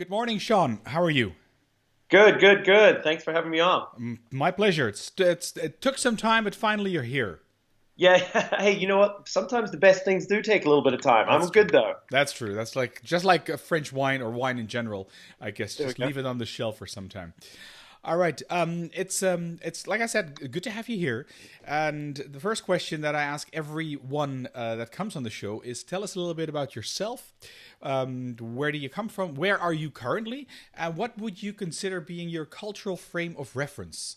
Good morning, Sean. How are you? Good, good, good. Thanks for having me on. My pleasure. It took some time, but finally you're here. Yeah, hey, you know what? Sometimes the best things do take a little bit of time. I'm That's true. good though. That's true. That's like just like a French wine or wine in general. I guess There we just go. leave it on the shelf for some time. All right. It's like I said, good to have you here. And the first question that I ask everyone that comes on the show is, tell us a little bit about yourself. Where do you come from? Where are you currently? And what would you consider being your cultural frame of reference?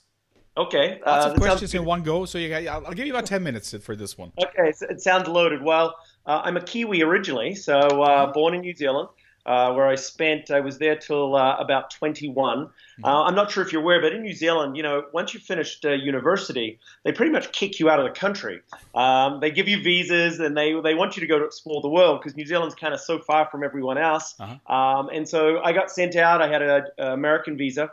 Okay, Lots of that sounds questions in good. one go, so I'll give you about 10 minutes for this one. Okay, so it sounds loaded. Well, I'm a Kiwi originally, so Uh-huh. born in New Zealand, where I was there till about 21. Hmm. I'm not sure if you're aware, but in New Zealand, once you finished university, they pretty much kick you out of the country. They give you visas and they want you to go to explore the world because New Zealand's kind of so far from everyone else. Uh-huh. And so I got sent out. I had an American visa.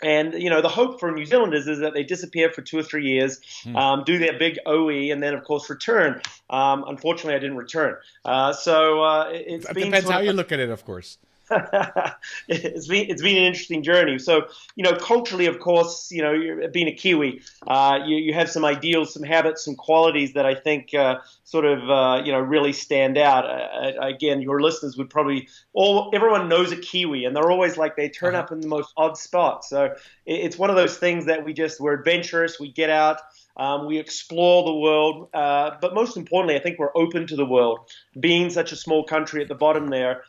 And the hope for New Zealanders is that they disappear for 2 or 3 years, Hmm. do their big OE, and then of course return. Unfortunately, I didn't return. It's It been depends sort how of you look at it, of course. it's been an interesting journey. So culturally, of course, you're, being a Kiwi, you have some ideals, some habits, some qualities that I think really stand out. Again, your listeners would probably all everyone knows a Kiwi, and they're always like they turn Uh-huh. up in the most odd spots. So it's one of those things that we're adventurous, we get out. We explore the world, but most importantly, I think we're open to the world. Being such a small country at the bottom there,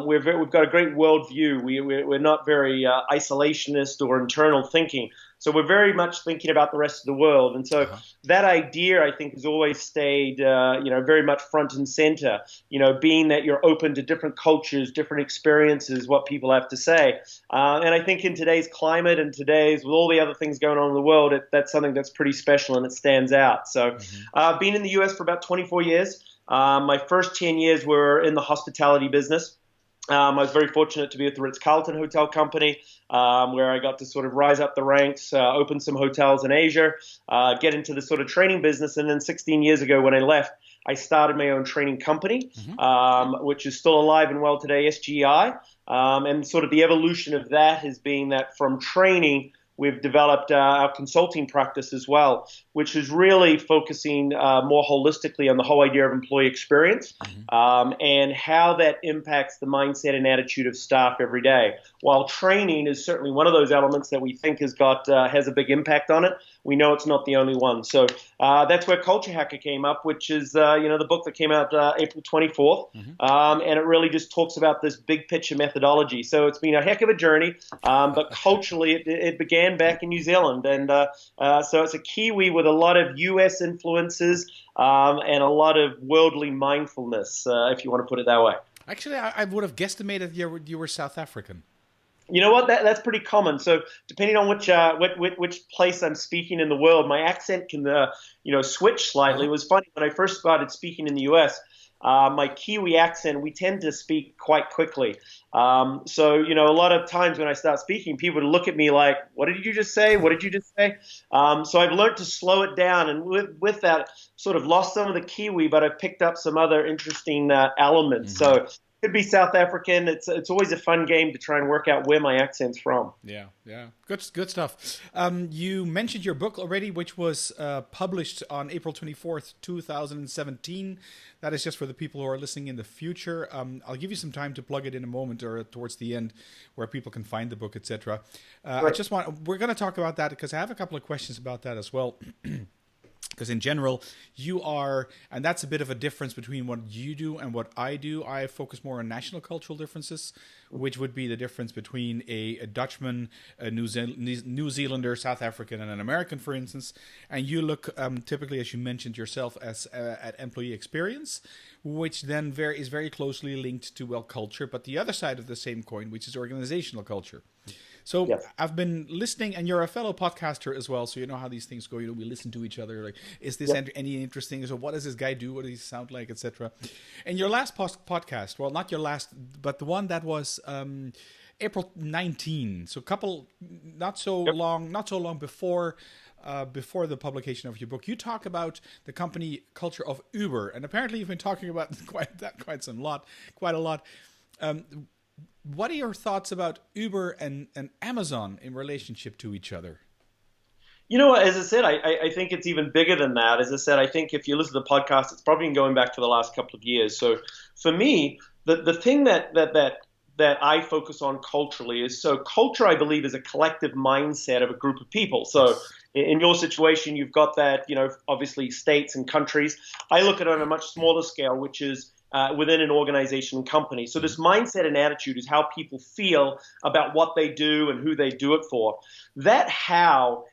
we've got a great worldview. We're not very isolationist or internal thinking. So we're very much thinking about the rest of the world. And so Uh-huh. that idea, I think, has always stayed, very much front and center, being that you're open to different cultures, different experiences, what people have to say. And I think in today's climate and with all the other things going on in the world, that's something that's pretty special and it stands out. So Hmm. I've been in the US for about 24 years. My first 10 years were in the hospitality business. I was very fortunate to be at the Ritz-Carlton Hotel Company, where I got to sort of rise up the ranks, open some hotels in Asia, get into the sort of training business. And then 16 years ago when I left, I started my own training company, Hmm. which is still alive and well today, SGI. And sort of the evolution of that has been that from training, we've developed our consulting practice as well, which is really focusing more holistically on the whole idea of employee experience Hmm. and how that impacts the mindset and attitude of staff every day. While training is certainly one of those elements that we think has a big impact on it, we know it's not the only one. So that's where Culture Hacker came up, which is the book that came out April 24th, Hmm. and it really just talks about this big picture methodology. So it's been a heck of a journey, but culturally it began back in New Zealand, and so it's a Kiwi with a lot of U.S. influences and a lot of worldly mindfulness, if you want to put it that way. Actually, I would have guesstimated you were South African. You know what? That's pretty common. So depending on which place I'm speaking in the world, my accent can switch slightly. Uh-huh. It was funny when I first started speaking in the U.S. My Kiwi accent, we tend to speak quite quickly. A lot of times when I start speaking, people would look at me like, "What did you just say? What did you just say?" So I've learned to slow it down, and with that, sort of lost some of the Kiwi, but I've picked up some other interesting elements. Hmm. So could be South African. It's always a fun game to try and work out where my accent's from. Yeah, yeah, good stuff. You mentioned your book already, which was published on April 24th, 2017. That is just for the people who are listening in the future. I'll give you some time to plug it in a moment or towards the end, where people can find the book, etc. Right. We're going to talk about that because I have a couple of questions about that as well. Because in general, you are, and that's a bit of a difference between what you do and what I do. I focus more on national cultural differences, which would be the difference between a Dutchman, a New Zealander, South African, and an American, for instance. And you look typically, as you mentioned yourself, as at employee experience, which then is very closely linked to, well, culture, but the other side of the same coin, which is organizational culture. So Yes. I've been listening, and you're a fellow podcaster as well, so you know how these things go. We listen to each other. Like, is this Yep. any interesting? So, what does this guy do? What does he sound like, etc. And your last podcast, well, not your last, but the one that was April 19. So, Yep. not so long before the publication of your book, you talk about the company culture of Uber, and apparently you've been talking about quite a lot. Um, What are your thoughts about Uber and Amazon in relationship to each other? You know what? As I said, I think it's even bigger than that. As I said, I think if you listen to the podcast, it's probably been going back to the last couple of years. So for me, the thing that I focus on culturally is, so culture, I believe, is a collective mindset of a group of people. So Yes. in your situation, you've got that, obviously states and countries. I look at it on a much smaller scale, which is within an organization and company. So this mindset and attitude is how people feel about what they do and who they do it for. That how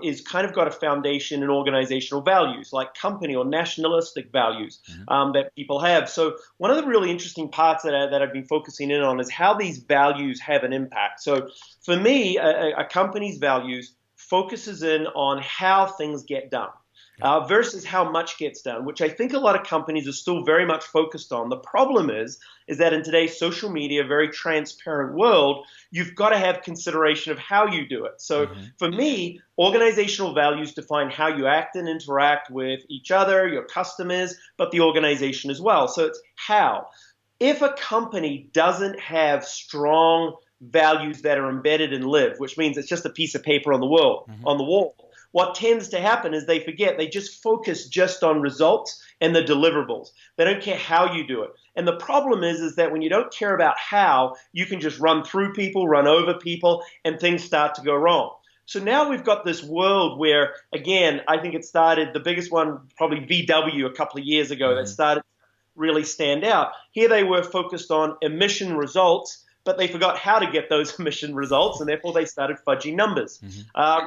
is kind of got a foundation in organizational values, like company or nationalistic values that people have. So one of the really interesting parts that I've been focusing in on is how these values have an impact. So for me, a company's values focuses in on how things get done. Versus how much gets done, which I think a lot of companies are still very much focused on. The problem is that in today's social media, very transparent world, you've got to have consideration of how you do it. So for me, organizational values define how you act and interact with each other, your customers, but the organization as well. So it's how. If a company doesn't have strong values that are embedded and live, which means it's just a piece of paper on the wall, what tends to happen is they forget. They just focus just on results and the deliverables. They don't care how you do it. And the problem is that when you don't care about how, you can just run through people, run over people, and things start to go wrong. So now we've got this world where, again, I think it started, the biggest one, probably VW a couple of years ago, that started to really stand out. Here they were focused on emission results, but they forgot how to get those emission results, and therefore they started fudging numbers.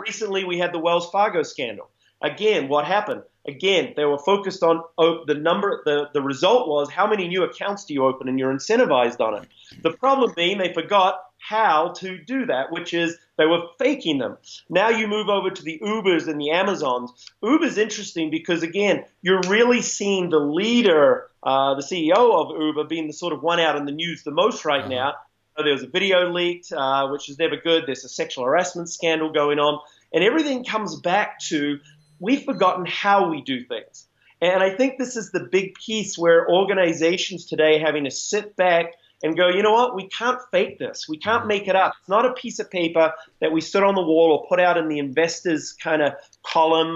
Recently, we had the Wells Fargo scandal. Again, what happened? Again, they were focused on the number. The result was how many new accounts do you open, and you're incentivized on it. The problem being they forgot how to do that, which is they were faking them. Now you move over to the Ubers and the Amazons. Uber's interesting because, again, you're really seeing the leader, the CEO of Uber, being the sort of one out in the news the most right now. There was a video leaked, which is never good. There's a sexual harassment scandal going on. And everything comes back to we've forgotten how we do things. And I think this is the big piece where organizations today are having to sit back and go, you know what, we can't fake this. We can't make it up. It's not a piece of paper that we stood on the wall or put out in the investors kind of column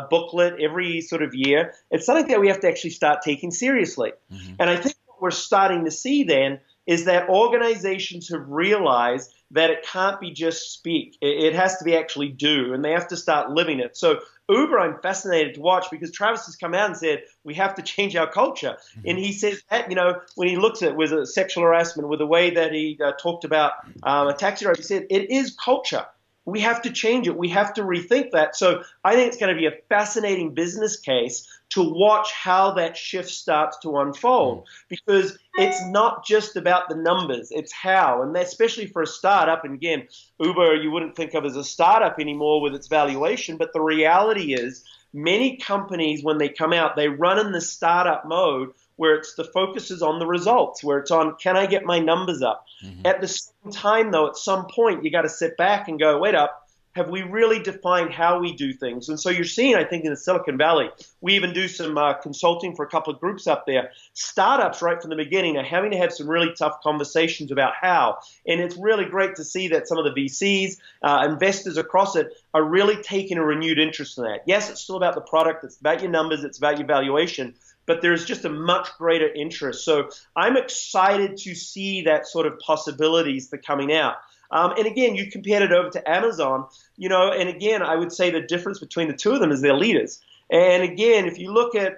booklet every sort of year. It's something that we have to actually start taking seriously. And I think what we're starting to see then is that organizations have realized that it can't be just speak. It has to be actually do, and they have to start living it. So Uber, I'm fascinated to watch because Travis has come out and said, we have to change our culture. And he says that, when he looks at it with a sexual harassment, with the way that he talked about a taxi driver, he said, it is culture. We have to change it. We have to rethink that. So I think it's going to be a fascinating business case to watch how that shift starts to unfold, because it's not just about the numbers, it's how. And especially for a startup, and again, Uber you wouldn't think of as a startup anymore with its valuation, but the reality is many companies, when they come out, they run in the startup mode where it's the focus is on the results, where it's on, can I get my numbers up? At the same time, though, at some point, you got to sit back and go, wait up, have we really defined how we do things? And so you're seeing, I think, in the Silicon Valley, we even do some consulting for a couple of groups up there. Startups, right from the beginning, are having to have some really tough conversations about how. And it's really great to see that some of the VCs, investors across it, are really taking a renewed interest in that. Yes, it's still about the product. It's about your numbers. It's about your valuation. But there's just a much greater interest. So I'm excited to see that sort of possibilities that are coming out. And again, you compared it over to Amazon, and again, I would say the difference between the two of them is their leaders. And again, if you look at,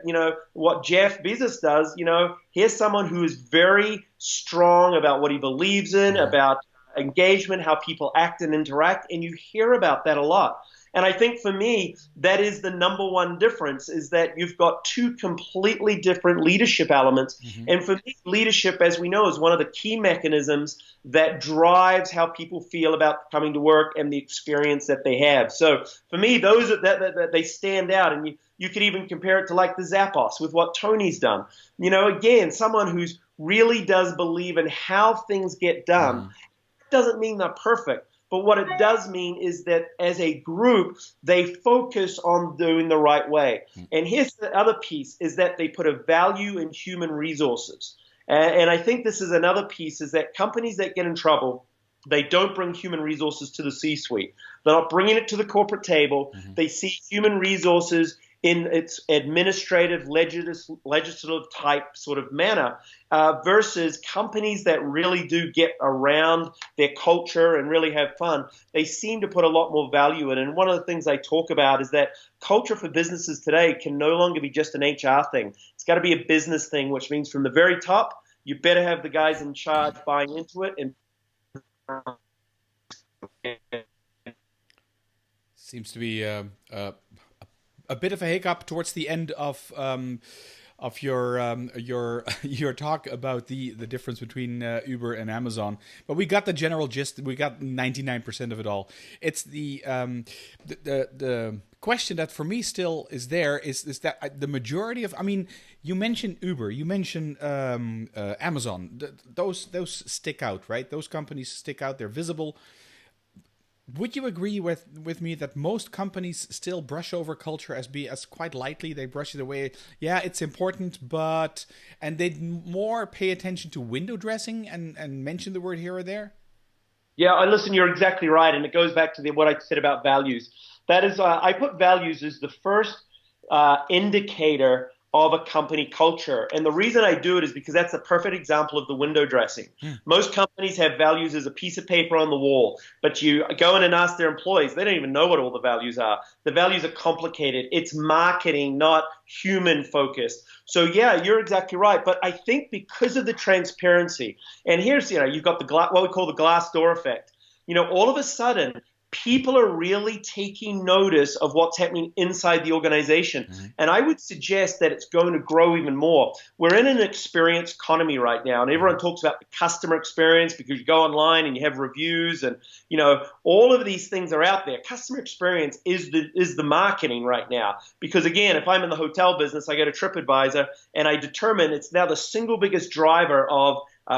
what Jeff Bezos does, here's someone who is very strong about what he believes in, about engagement, how people act and interact, and you hear about that a lot. And I think for me, that is the number one difference, is that you've got two completely different leadership elements. And for me, leadership, as we know, is one of the key mechanisms that drives how people feel about coming to work and the experience that they have. So for me, those that they stand out. And you could even compare it to like the Zappos with what Tony's done. Again, someone who's really does believe in how things get done. It doesn't mean they're perfect. But what it does mean is that as a group, they focus on doing the right way. And here's the other piece, is that they put a value in human resources. And I think this is another piece, is that companies that get in trouble, they don't bring human resources to the C-suite. They're not bringing it to the corporate table. They see human resources in its administrative, legislative type sort of manner, versus companies that really do get around their culture and really have fun. They seem to put a lot more value in it. And one of the things I talk about is that culture for businesses today can no longer be just an HR thing. It's got to be a business thing, which means from the very top, you better have the guys in charge buying into it. And seems to be a bit of a hiccup towards the end of your talk about the difference between Uber and Amazon, but we got the general gist. We got 99% of it all. It's the question that for me still is there is that the majority of, I mean, you mentioned Uber, you mentioned Amazon. Those stick out, right? Those companies stick out. They're visible. Would you agree with me that most companies still brush over culture as quite lightly? They brush it away. Yeah, it's important, and they more pay attention to window dressing and mention the word here or there? Yeah, listen, you're exactly right. And it goes back to what I said about values. That is, I put values as the first indicator of a company culture. And the reason I do it is because that's a perfect example of the window dressing. Most companies have values as a piece of paper on the wall, but you go in and ask their employees, they don't even know what all the values are. The values are complicated. It's marketing, not human focused. So yeah, you're exactly right. But I think because of the transparency, and here's, you've got what we call the glass door effect. All of a sudden, people are really taking notice of what's happening inside the organization. And I would suggest that it's going to grow even more. We're in an experience economy right now, and everyone talks about the customer experience because you go online and you have reviews, and all of these things are out there. Customer experience is the marketing right now, because again, if I'm in the hotel business, I go to TripAdvisor and I determine it's now the single biggest driver of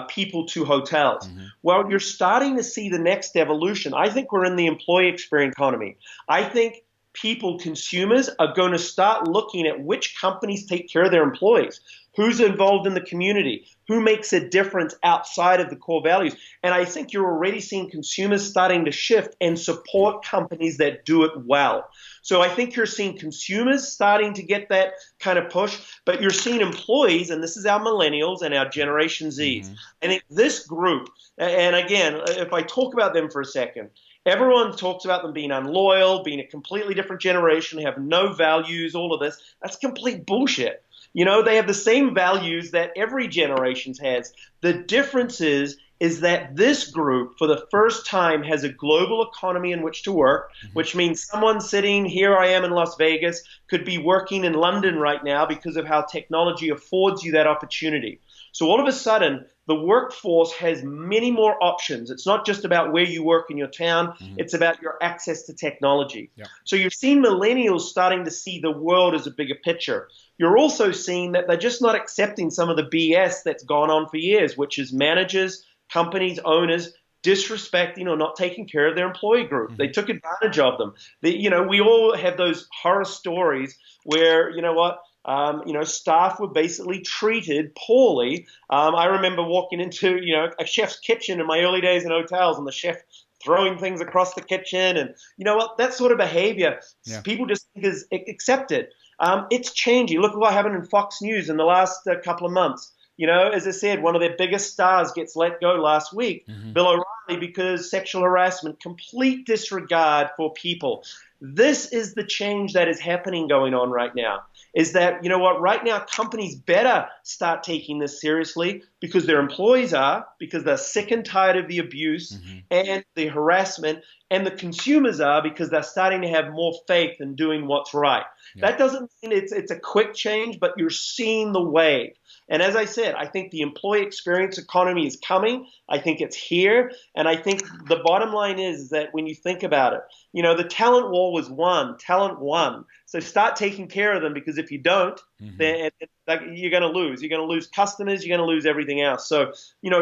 people to hotels. Well, you're starting to see the next evolution. I think we're in the employee experience economy. I think people, consumers, are going to start looking at which companies take care of their employees, who's involved in the community, who makes a difference outside of the core values. And I think you're already seeing consumers starting to shift and support companies that do it well. So I think you're seeing consumers starting to get that kind of push, but you're seeing employees, and this is our millennials and our Generation Zs. I think this group, and again, if I talk about them for a second, everyone talks about them being unloyal, being a completely different generation, have no values, all of this. That's complete bullshit. They have the same values that every generation has. The difference is that this group, for the first time, has a global economy in which to work, which means someone sitting here, I am in Las Vegas, could be working in London right now because of how technology affords you that opportunity. So all of a sudden, the workforce has many more options. It's not just about where you work in your town. It's about your access to technology. So you're seeing millennials starting to see the world as a bigger picture. You're also seeing that they're just not accepting some of the BS that's gone on for years, which is managers, companies, owners, disrespecting or not taking care of their employee group. They took advantage of them. We all have those horror stories where, staff were basically treated poorly. I remember walking into, a chef's kitchen in my early days in hotels, and the chef throwing things across the kitchen. And that sort of behavior, people just think is accepted. It's changing. Look at what happened in Fox News in the last couple of months. As I said, one of their biggest stars gets let go last week, Bill O'Reilly, because sexual harassment, complete disregard for people. This is the change that is happening going on right now, is that, right now companies better start taking this seriously because their employees are, because they're sick and tired of the abuse and the harassment, and the consumers are because they're starting to have more faith in doing what's right. That doesn't mean it's a quick change, but you're seeing the wave. And as I said, I think the employee experience economy is coming. I think it's here. And I think the bottom line is that when you think about it, the talent war was won. Talent won. So start taking care of them, because if you don't, then you're going to lose. You're going to lose customers. You're going to lose everything else. So,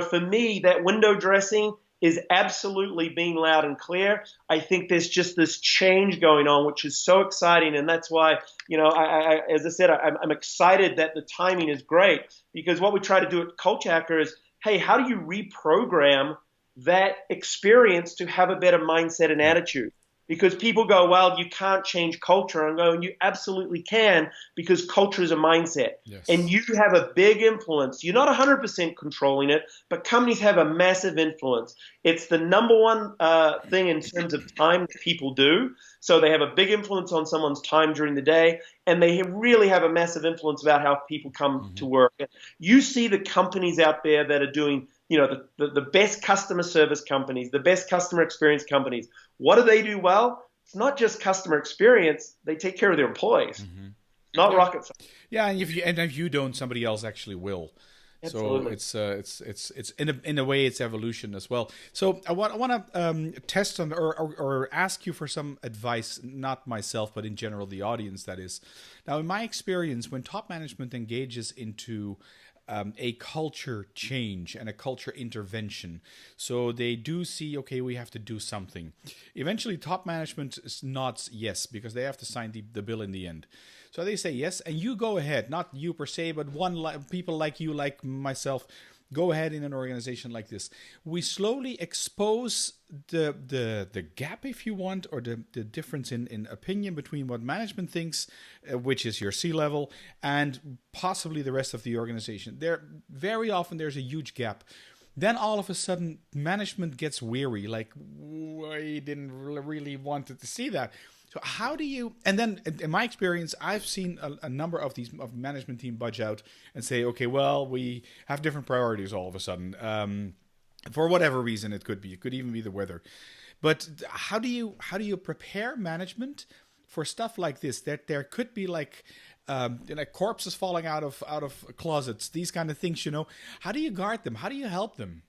for me, that window dressing is absolutely being loud and clear. I think there's just this change going on, which is so exciting. And that's why, as I said, I'm excited that the timing is great, because what we try to do at Culture Hacker is, hey, how do you reprogram that experience to have a better mindset and attitude? Because people go, well, you can't change culture. I'm going, you absolutely can, because culture is a mindset. Yes. And you have a big influence. You're not 100% controlling it, but companies have a massive influence. It's the number one thing in terms of time that people do. So they have a big influence on someone's time during the day, and they really have a massive influence about how people come to work. You see the companies out there that are doing, the best customer service companies, the best customer experience companies. What do they do well? It's not just customer experience. They take care of their employees. Not rocket science. Yeah, and if you don't, somebody else actually will. Absolutely. So it's in a way it's evolution as well. So I want to test on or ask you for some advice, not myself, but in general the audience. That is, now in my experience, when top management engages into a culture change and a culture intervention, so they do see, okay, we have to do something. Eventually, top management nods yes, because they have to sign the bill in the end. So they say yes, and you go ahead, not you per se, but people like you, like myself, go ahead in an organization like this. We slowly expose the gap, if you want, or the difference in opinion between what management thinks, which is your C-level, and possibly the rest of the organization. Very often there's a huge gap. Then all of a sudden, management gets weary, like, we didn't really wanted to see that. So how do you, and then in my experience, I've seen a number of these of management team budge out and say, okay, well, we have different priorities all of a sudden. For whatever reason it could be. It could even be the weather. But how do you prepare management for stuff like this? That there could be like corpses falling out of closets, these kind of things, How do you guard them? How do you help them?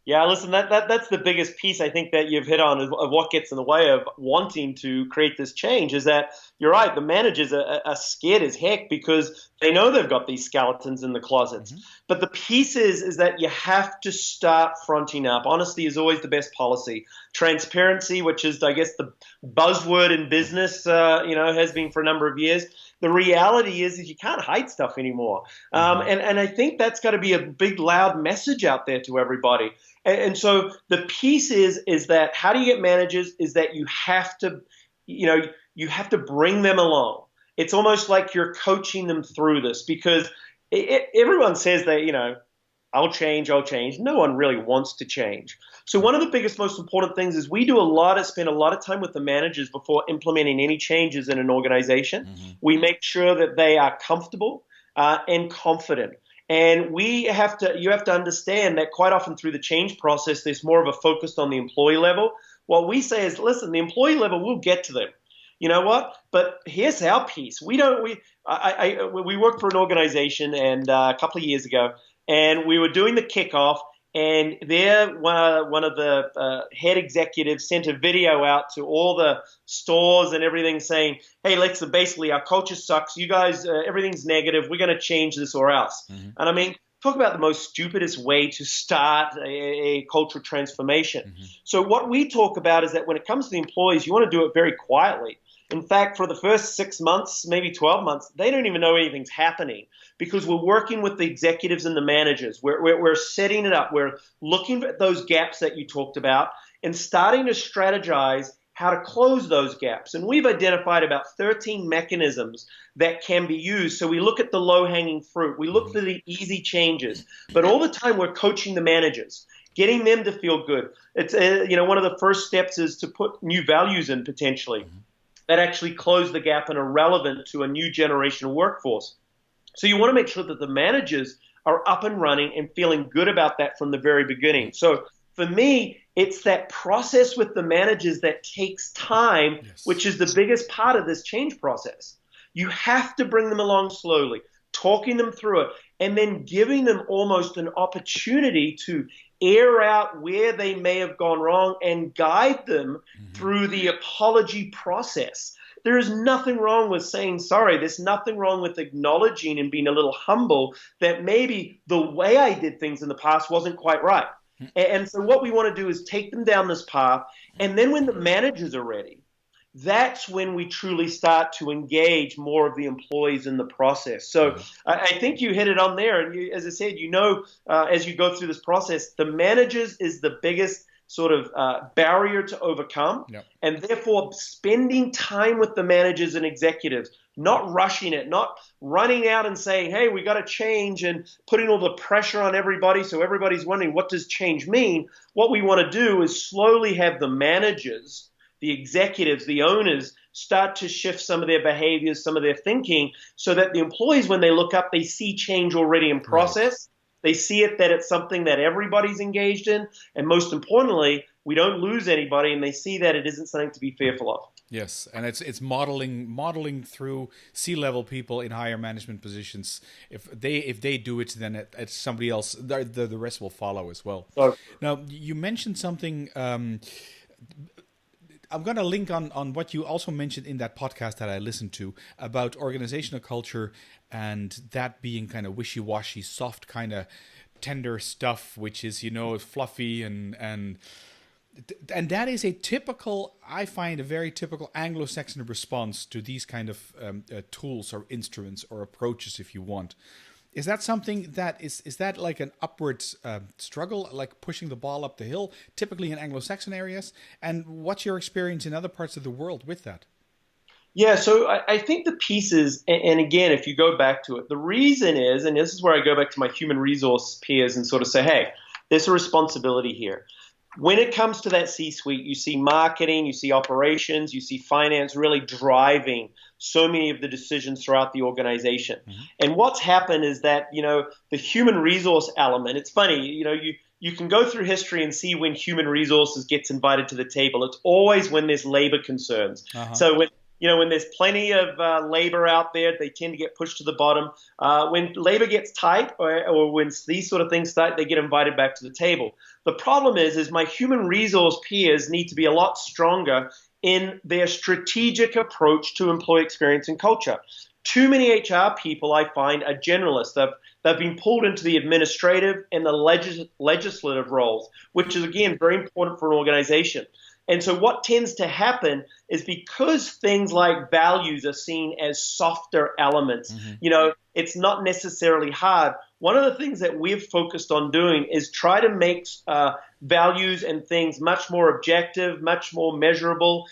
Yeah, listen, that's the biggest piece I think that you've hit on of what gets in the way of wanting to create this change, is that you're right, the managers are scared as heck because they know they've got these skeletons in the closets. But the piece is that you have to start fronting up. Honesty is always the best policy. Transparency, which is, I guess, the buzzword in business, has been for a number of years. The reality is you can't hide stuff anymore. And I think that's got to be a big, loud message out there to everybody. And so the piece is that how do you get managers is that you have to bring them along. It's almost like you're coaching them through this, because everyone says that, I'll change. No one really wants to change. So one of the biggest, most important things is we spend a lot of time with the managers before implementing any changes in an organization. We make sure that they are comfortable and confident. And you have to understand that quite often through the change process, there's more of a focus on the employee level. What we say is, listen, the employee level, we'll get to them. You know what? But here's our piece. We worked for an organization and a couple of years ago, and we were doing the kickoff, and there one of the head executives sent a video out to all the stores and everything saying, hey, basically our culture sucks. You guys, everything's negative. We're going to change this or else. And I mean, talk about the most stupidest way to start a cultural transformation. So what we talk about is that when it comes to the employees, you want to do it very quietly. In fact, for the first 6 months, maybe 12 months, they don't even know anything's happening, because we're working with the executives and the managers. We're setting it up. We're looking at those gaps that you talked about and starting to strategize how to close those gaps. And we've identified about 13 mechanisms that can be used. So we look at the low-hanging fruit. We look for the easy changes. But all the time we're coaching the managers, getting them to feel good. It's one of the first steps is to put new values in potentially that actually close the gap and are relevant to a new generation of workforce. So you want to make sure that the managers are up and running and feeling good about that from the very beginning. So for me, it's that process with the managers that takes time, which is the biggest part of this change process. You have to bring them along slowly, talking them through it, and then giving them almost an opportunity to air out where they may have gone wrong and guide them through the apology process. There is nothing wrong with saying sorry. There's nothing wrong with acknowledging and being a little humble that maybe the way I did things in the past wasn't quite right. And so what we want to do is take them down this path. And then when the managers are ready, that's when we truly start to engage more of the employees in the process. So I think you hit it on there. And you, as I said, as you go through this process, the managers is the biggest sort of barrier to overcome. Yep. And therefore spending time with the managers and executives, not rushing it, not running out and saying, hey, we got to change and putting all the pressure on everybody. So everybody's wondering, what does change mean? What we want to do is slowly have the managers, the executives, the owners start to shift some of their behaviors, some of their thinking, so that the employees, when they look up, they see change already in process. Right. They see it that it's something that everybody's engaged in. And most importantly, we don't lose anybody, and they see that it isn't something to be fearful of. Yes, and it's modeling through C-level people in higher management positions. If they do it, then it's somebody else. The rest will follow as well. Okay. Now, you mentioned something. I'm going to link on what you also mentioned in that podcast that I listened to about organizational culture and that being kind of wishy-washy, soft kind of tender stuff, which is, fluffy and that is I find a very typical Anglo-Saxon response to these kind of tools or instruments or approaches, if you want. Is that something that is that like an upwards struggle, like pushing the ball up the hill, typically in Anglo-Saxon areas? And what's your experience in other parts of the world with that? Yeah, so I think the pieces, and again, if you go back to it, the reason is, and this is where I go back to my human resource peers and sort of say, hey, there's a responsibility here. When it comes to that C-suite, you see marketing, you see operations, you see finance really driving so many of the decisions throughout the organization. Mm-hmm. And what's happened is that, the human resource element, it's funny, you can go through history and see when human resources gets invited to the table. It's always when there's labor concerns. Uh-huh. So when there's plenty of labor out there, they tend to get pushed to the bottom. When labor gets tight or when these sort of things start, they get invited back to the table. The problem is my human resource peers need to be a lot stronger in their strategic approach to employee experience and culture. Too many HR people, I find, are generalists. They've been pulled into the administrative and the legislative roles, which is, again, very important for an organization. And so what tends to happen is because things like values are seen as softer elements, mm-hmm. It's not necessarily hard. One of the things that we've focused on doing is try to make values and things much more objective, much more measurable,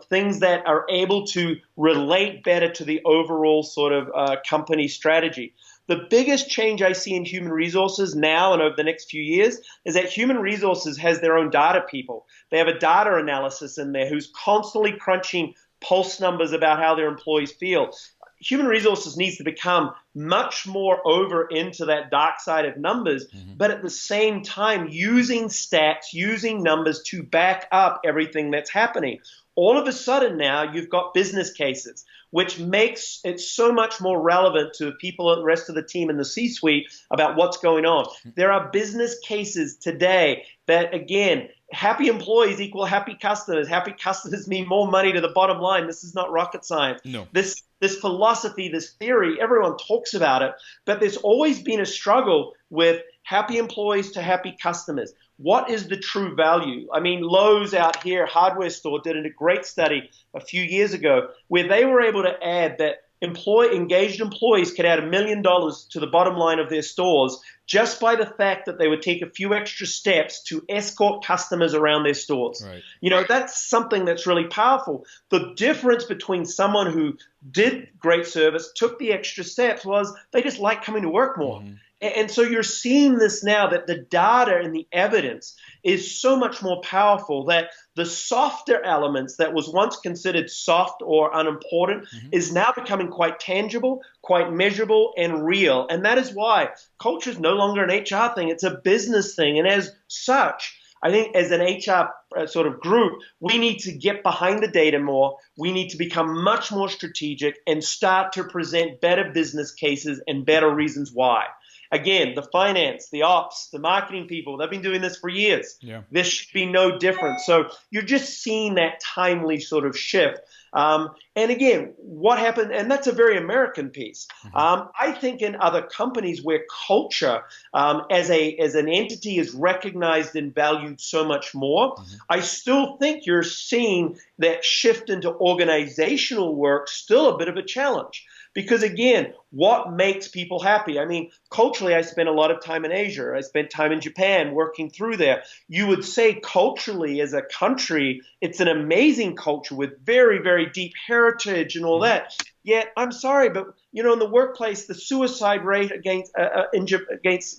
things that are able to relate better to the overall sort of company strategy. The biggest change I see in human resources now and over the next few years is that human resources has their own data people. They have a data analysis in there who's constantly crunching pulse numbers about how their employees feel. Human resources needs to become much more over into that dark side of numbers, mm-hmm. but at the same time using stats, using numbers to back up everything that's happening. All of a sudden now you've got business cases, which makes it so much more relevant to the people and the rest of the team in the C-suite about what's going on. There are business cases today that, again, happy employees equal happy customers. Happy customers mean more money to the bottom line. This is not rocket science. No. This philosophy, this theory, everyone talks about it, but there's always been a struggle with happy employees to happy customers. What is the true value? I mean, Lowe's out here, hardware store, did a great study a few years ago where they were able to add that engaged employees could add $1 million to the bottom line of their stores just by the fact that they would take a few extra steps to escort customers around their stores. Right. That's something that's really powerful. The difference between someone who did great service, took the extra steps, was they just like coming to work more. Mm-hmm. And so you're seeing this now that the data and the evidence is so much more powerful that the softer elements that was once considered soft or unimportant mm-hmm. is now becoming quite tangible, quite measurable, and real. And that is why culture is no longer an HR thing. It's a business thing. And as such, I think as an HR sort of group, we need to get behind the data more. We need to become much more strategic and start to present better business cases and better reasons why. Again, the finance, the ops, the marketing people, they've been doing this for years. Yeah. This should be no different. So you're just seeing that timely sort of shift. And again, what happened, and that's a very American piece. I think in other companies where culture as an entity is recognized and valued so much more, I still think you're seeing that shift into organizational work still a bit of a challenge. Because again, what makes people happy? I mean, culturally, I spent a lot of time in Asia. I spent time in Japan working through there. You would say culturally as a country, it's an amazing culture with very, very deep heritage and all that. Yet, I'm sorry, but in the workplace, the suicide rate against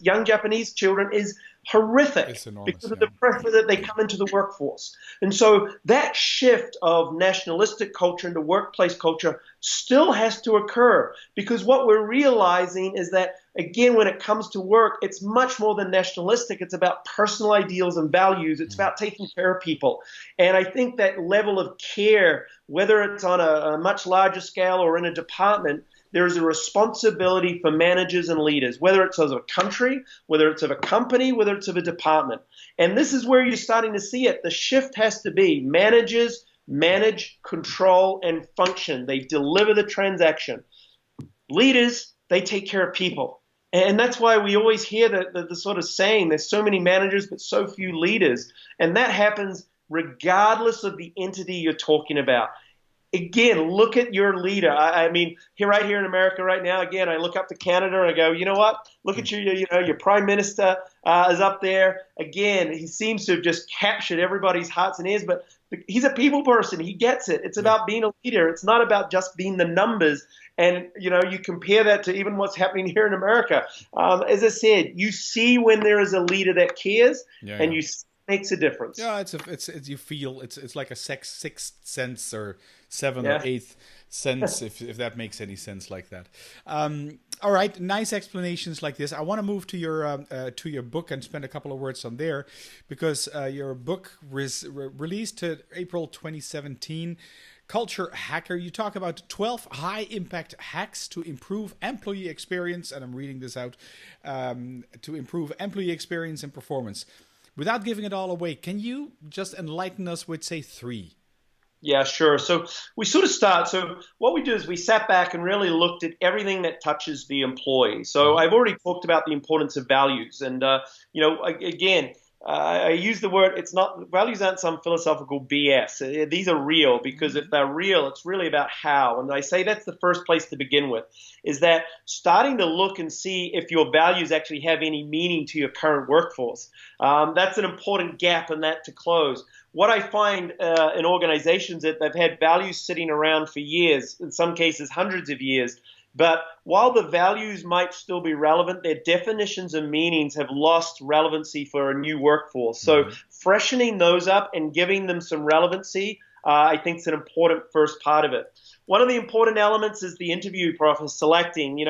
young Japanese children is horrific. It's enormous, because of the pressure that they come into the workforce. And so that shift of nationalistic culture into workplace culture still has to occur, because what we're realizing is that, again, when it comes to work, it's much more than nationalistic. It's about personal ideals and values. It's about taking care of people. And I think that level of care, whether it's on a much larger scale or in a department, there is a responsibility for managers and leaders, whether it's of a country, whether it's of a company, whether it's of a department. And this is where you're starting to see it. The shift has to be managers manage, control, and function. They deliver the transaction. Leaders, they take care of people. And that's why we always hear the sort of saying, there's so many managers but so few leaders. And that happens regardless of the entity you're talking about. Again, look at your leader. I mean, right here in America right now, again, I look up to Canada and I go, you know what? Look at your prime minister is up there. Again, he seems to have just captured everybody's hearts and ears, but he's a people person. He gets it. It's about being a leader. It's not about just being the numbers. And, you compare that to even what's happening here in America. As I said, you see when there is a leader that cares and you makes a difference. Yeah, it's you feel it's like a sixth sense or seventh or eighth sense, if that makes any sense like that. All right, nice explanations like this. I want to move to your book and spend a couple of words on there, because your book was released to April 2017. Culture Hacker. You talk about 12 high-impact hacks to improve employee experience, and I'm reading this out, to improve employee experience and performance. Without giving it all away, can you just enlighten us with, say, 3? Yeah, sure. So we sort of start. So what we do is we sat back and really looked at everything that touches the employee. So I've already talked about the importance of values. And, again, I use the word, values aren't some philosophical BS. These are real, because if they're real, it's really about how. And I say that's the first place to begin with, is that starting to look and see if your values actually have any meaning to your current workforce. That's an important gap in that to close. What I find in organizations that they've had values sitting around for years, in some cases hundreds of years, but while the values might still be relevant, their definitions and meanings have lost relevancy for a new workforce. So freshening those up and giving them some relevancy, I think is an important first part of it. One of the important elements is the interview process, selecting.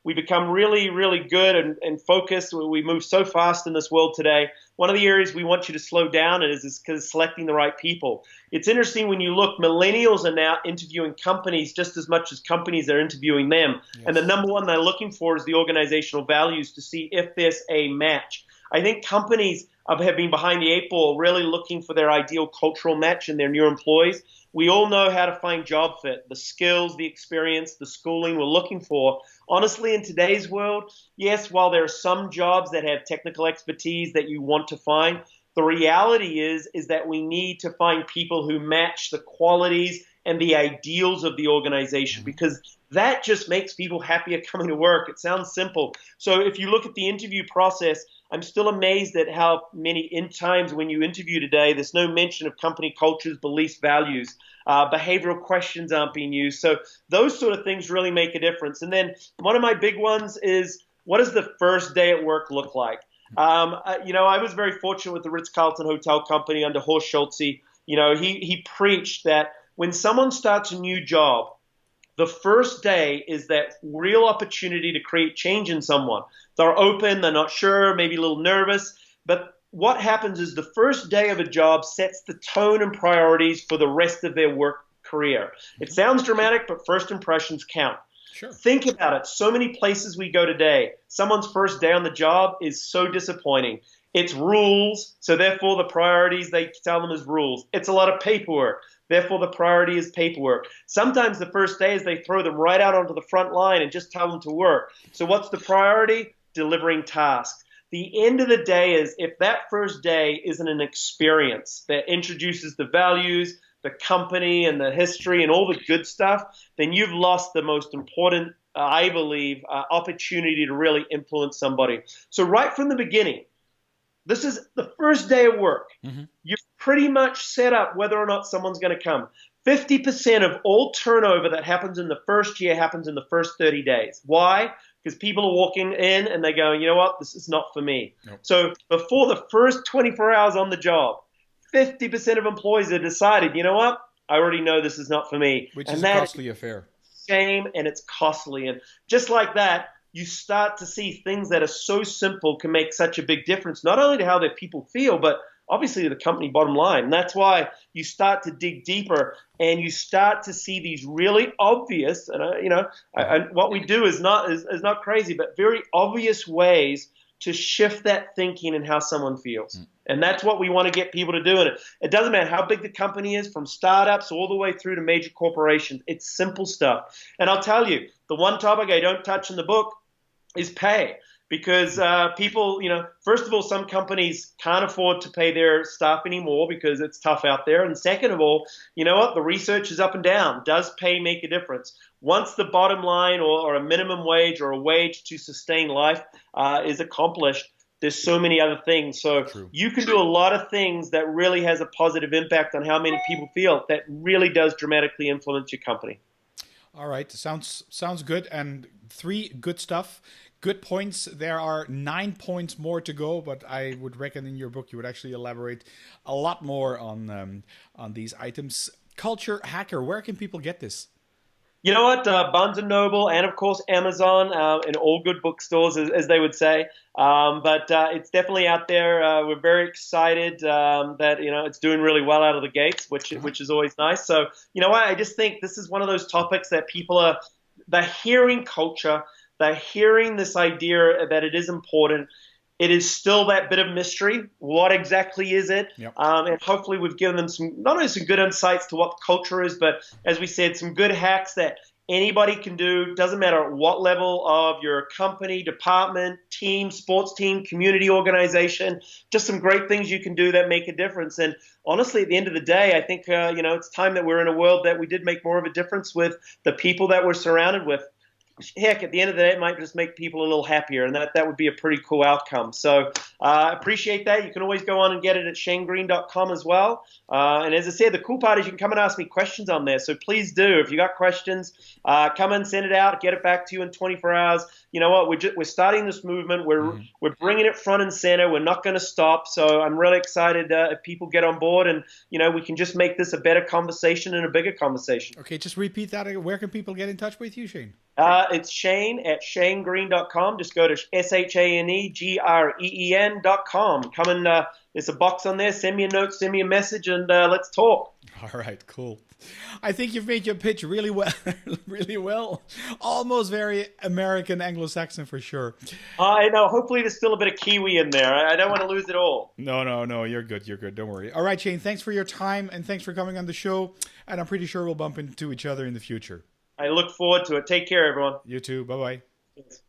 We become really, really good and focused. We move so fast in this world today. One of the areas we want you to slow down is because selecting the right people. It's interesting when you look, millennials are now interviewing companies just as much as companies are interviewing them. Yes. And the number one they're looking for is the organizational values to see if there's a match. I think companies have been behind the 8 ball, really looking for their ideal cultural match in their new employees. We all know how to find job fit, the skills, the experience, the schooling we're looking for. Honestly, in today's world, yes, while there are some jobs that have technical expertise that you want to find, the reality is that we need to find people who match the qualities and the ideals of the organization, because that just makes people happier coming to work. It sounds simple. So if you look at the interview process, I'm still amazed at how many times when you interview today, there's no mention of company cultures, beliefs, values. Behavioral questions aren't being used. So those sort of things really make a difference. And then one of my big ones is, what does the first day at work look like? I was very fortunate with the Ritz-Carlton Hotel Company under Horst Schulze. He preached that when someone starts a new job, the first day is that real opportunity to create change in someone. They're open, they're not sure, maybe a little nervous, but what happens is the first day of a job sets the tone and priorities for the rest of their work career. It sounds dramatic, but first impressions count. Sure. Think about it. So many places we go today, someone's first day on the job is so disappointing. It's rules, so therefore the priorities, they tell them is rules. It's a lot of paperwork, therefore the priority is paperwork. Sometimes the first day is they throw them right out onto the front line and just tell them to work. So what's the priority? Delivering tasks. The end of the day is, if that first day isn't an experience that introduces the values, the company and the history and all the good stuff, then you've lost the most important, I believe, opportunity to really influence somebody. So right from the beginning, this is the first day of work. Mm-hmm. You've pretty much set up whether or not someone's going to come. 50% of all turnover that happens in the first year happens in the first 30 days. Why? Because people are walking in and they go, you know what, this is not for me. Nope. So before the first 24 hours on the job, 50% of employees have decided, you know what, I already know this is not for me. Which is a costly affair. Shame, and it's costly. And just like that, you start to see things that are so simple can make such a big difference, not only to how their people feel, but obviously to the company bottom line. And that's why you start to dig deeper and you start to see these really obvious, and what we do is not crazy, but very obvious ways to shift that thinking and how someone feels. And that's what we want to get people to do. And it doesn't matter how big the company is, from startups all the way through to major corporations. It's simple stuff. And I'll tell you, the one topic I don't touch in the book is pay. Because people, first of all, some companies can't afford to pay their staff anymore because it's tough out there. And second of all, you know what? The research is up and down. Does pay make a difference? Once the bottom line or a minimum wage or a wage to sustain life is accomplished, there's so many other things. So True. You can do a lot of things that really has a positive impact on how many people feel. That really does dramatically influence your company. All right. Sounds good. And 3 good stuff. Good points. There are 9 points more to go, but I would reckon in your book you would actually elaborate a lot more on these items. Culture Hacker, where can people get this? You know what? Barnes & Noble and, of course, Amazon and all good bookstores, as they would say. But it's definitely out there. We're very excited that, it's doing really well out of the gates, which is always nice. So, you know what? I just think this is one of those topics that people they're hearing culture. They're hearing this idea that it is important. It is still that bit of mystery. What exactly is it? Yep. And hopefully we've given them not only some good insights to what culture is, but as we said, some good hacks that anybody can do. Doesn't matter at what level of your company, department, team, sports team, community organization, just some great things you can do that make a difference. And honestly, at the end of the day, I think, it's time that we're in a world that we did make more of a difference with the people that we're surrounded with. Heck, at the end of the day, it might just make people a little happier, and that would be a pretty cool outcome. So appreciate that. You can always go on and get it at shanegreen.com as well. And as I said, the cool part is you can come and ask me questions on there. So please do. If you got questions, come and send it out, get it back to you in 24 hours. You know what? We're starting this movement. We're bringing it front and center. We're not going to stop. So I'm really excited if people get on board, and we can just make this a better conversation and a bigger conversation. Okay, just repeat that. Where can people get in touch with you, Shane? It's Shane at shanegreen.com. Just go to ShaneGreen.com. Come and there's a box on there. Send me a note, send me a message, and let's talk. All right, cool. I think you've made your pitch really well, really well. Almost very American Anglo-Saxon for sure. I know. Hopefully there's still a bit of Kiwi in there. I don't want to lose it all. No. You're good. Don't worry. All right, Shane, thanks for your time and thanks for coming on the show. And I'm pretty sure we'll bump into each other in the future. I look forward to it. Take care, everyone. You too. Bye-bye. Thanks.